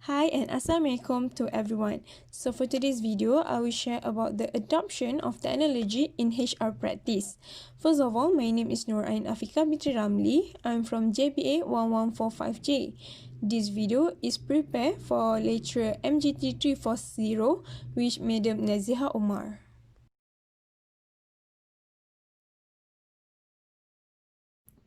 Hi and Assalamualaikum to everyone. So for today's video, I will share about the adoption of technology in HR practice. First of all, my name is Nurain Afiqah Binti Ramli. I'm from JPA 1145J. This video is prepared for lecturer MGT 340, which Madam Naziha Omar.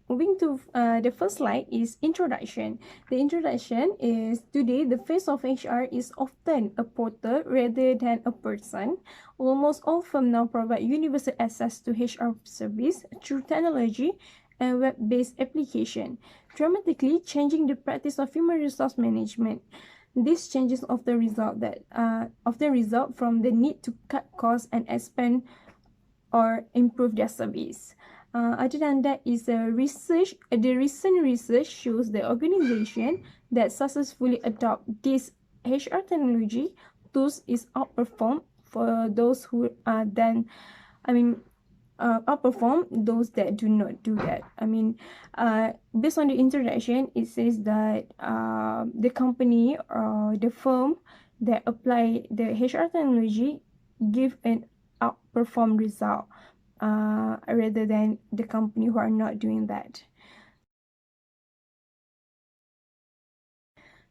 Moving to the first slide is introduction. The introduction is today the face of HR is often a portal rather than a person. Almost all firms now provide universal access to HR service through technology and web-based application, dramatically changing the practice of human resource management. These changes often result from the need to cut costs and expand or improve their service. Other than that is the recent research shows the organization that successfully adopt this HR technology tools is outperform for those who outperform those that do not do that. Based on the introduction, it says that the company or the firm that apply the HR technology give an outperform result rather than the company who are not doing that.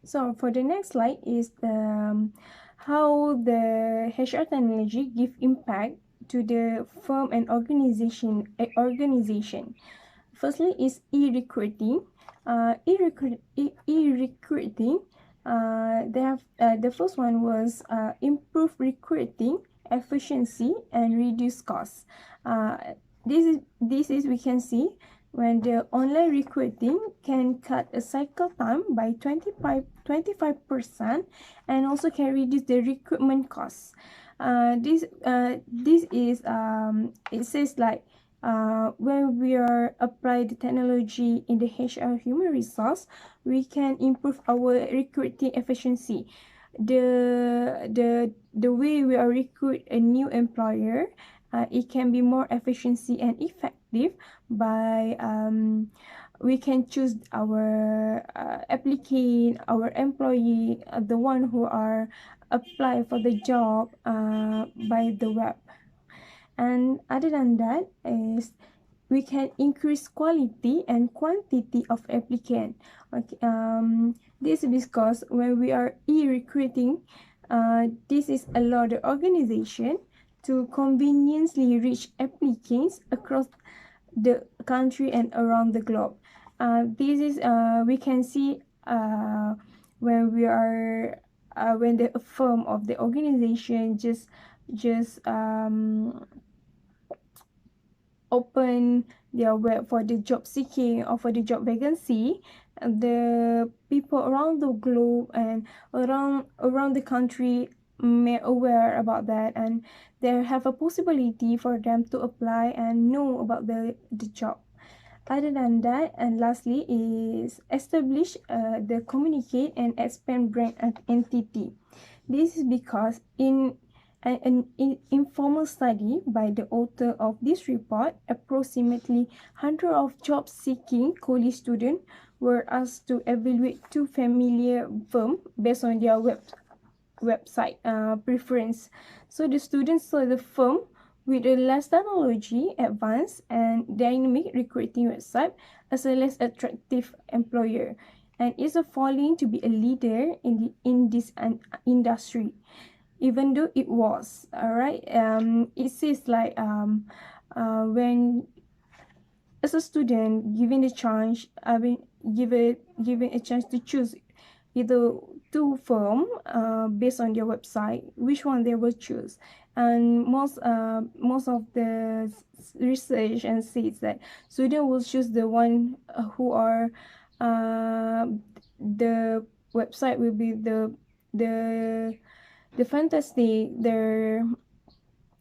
So for the next slide is the how the HR technology give impact to the firm and organization. Firstly is e-recruiting. E-recruiting. The first one was improve recruiting efficiency and reduce costs. This is we can see when the online recruiting can cut a cycle time by 25% and also can reduce the recruitment costs. This is it says like when we are apply the technology in the HR human resource, we can improve our recruiting efficiency. The way we are recruit a new employer, it can be more efficiency and effective by we can choose our applicant, our employee, the one who are apply for the job by the web. And other than that is we can increase quality and quantity of applicant. Okay, this is because when we are e-recruiting, this is allow the organization to conveniently reach applicants across the country and around the globe. This is we can see when we are when the firm of the organization just open their web for the job seeking or for the job vacancy, the people around the globe and around the country may aware about that, and they have a possibility for them to apply and know about the job. Other than that, and lastly is establish the communicate and expand brand entity. This is because in an informal study by the author of this report, approximately 100 of job-seeking college students were asked to evaluate two familiar firms based on their website preference. So the students saw the firm with a less technology advanced and dynamic recruiting website as a less attractive employer, and is a falling to be a leader in this industry. Even though it was alright, it says like when as a student given the chance, given a chance to choose either two firm based on their website, which one they will choose. And most of the research and says that student will choose the one who are the website will be the fantastic, they're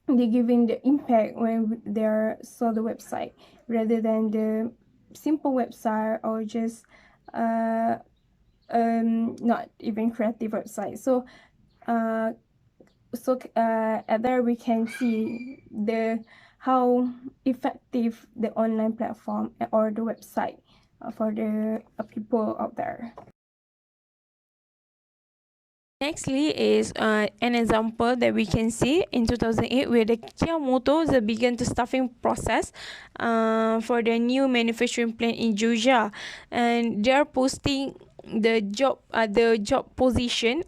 giving the impact when they saw the website rather than the simple website or just not even creative website. So at there we can see the how effective the online platform or the website for the people out there. Nextly is an example that we can see in 2008 where the Kia Motors began the staffing process for the new manufacturing plant in Georgia, and they are posting the job position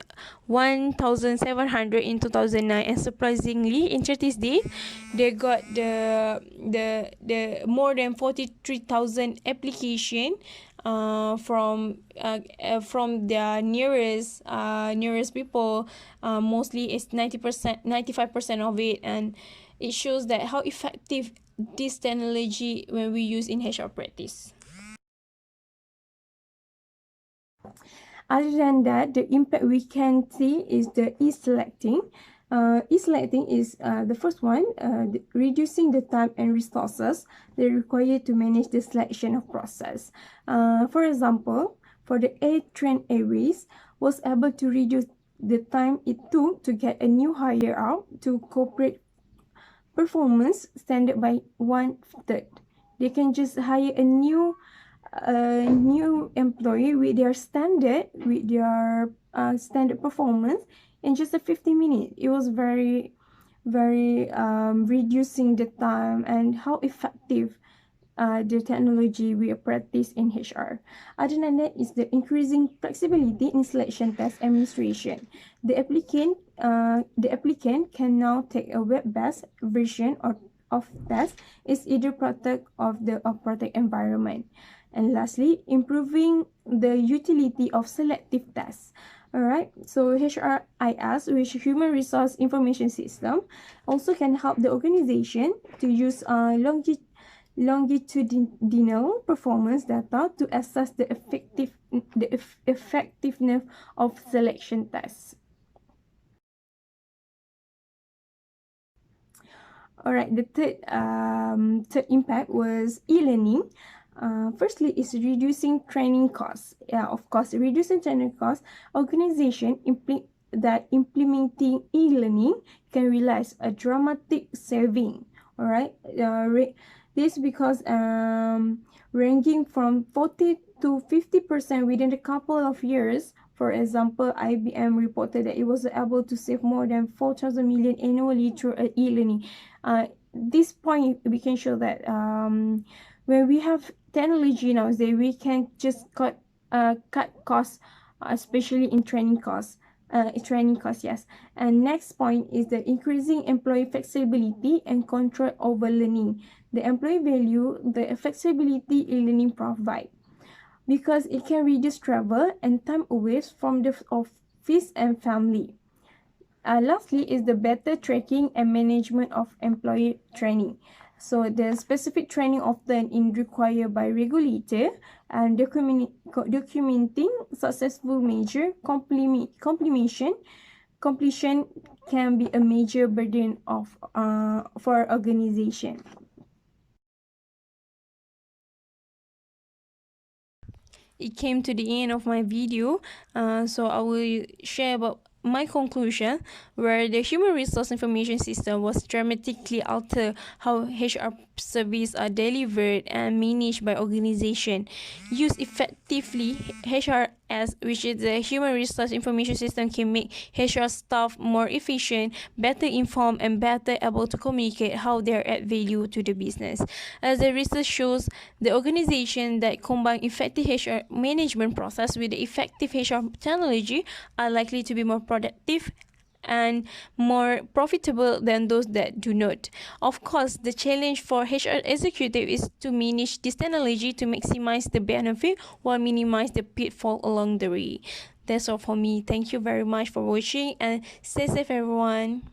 1,700 in 2009, and surprisingly in 30 days they got the more than 43,000 application from their nearest people. Mostly it's 90%, 95% of it, and it shows that how effective this technology when we use in HR practice. Other than that, the impact we can see is the e-selecting. E-selecting is the first one, reducing the time and resources they require to manage the selection of process. For example, for the A-Train Airways was able to reduce the time it took to get a new hire out to corporate performance standard by 1/3. They can just hire a new employee with their standard standard performance in just a 15 minutes. It was very reducing the time and how effective the technology we practice in HR. Other than that is the increasing flexibility in selection test administration. The applicant can now take a web-based version of test is either product of the product environment. And lastly, improving the utility of selective tests. Alright, so HRIS, which Human Resource Information System, also can help the organization to use longitudinal performance data to assess the effectiveness of selection tests. Alright, the third impact was e-learning. Firstly, is reducing training costs. Yeah, of course, reducing training costs. Organization that implementing e-learning can realize a dramatic saving. Alright, this because ranging from 40 to 50% within a couple of years. For example, IBM reported that it was able to save more than 4,000 million annually through e-learning. This point we can show that when we have technology nowadays, we can just cut costs, especially in training costs. Yes. And next point is the increasing employee flexibility and control over learning. The employee value the flexibility e-learning provide because it can reduce travel and time away from the office and family. Lastly is the better tracking and management of employee training. So the specific training often is required by regulator, and documenting successful major completion can be a major burden of for organization. It came to the end of my video, so I will share about my conclusion, where the human resource information system was dramatically alter how HR services are delivered and managed by organization. Used effectively, HRS, which is the human resource information system, can make HR staff more efficient, better informed, and better able to communicate how they add value to the business. As the research shows, the organization that combine effective HR management process with the effective HR technology are likely to be more productive and more profitable than those that do not. Of course, the challenge for HR executive is to manage this technology to maximize the benefit while minimize the pitfall along the way. That's all for me. Thank you very much for watching, and stay safe, everyone.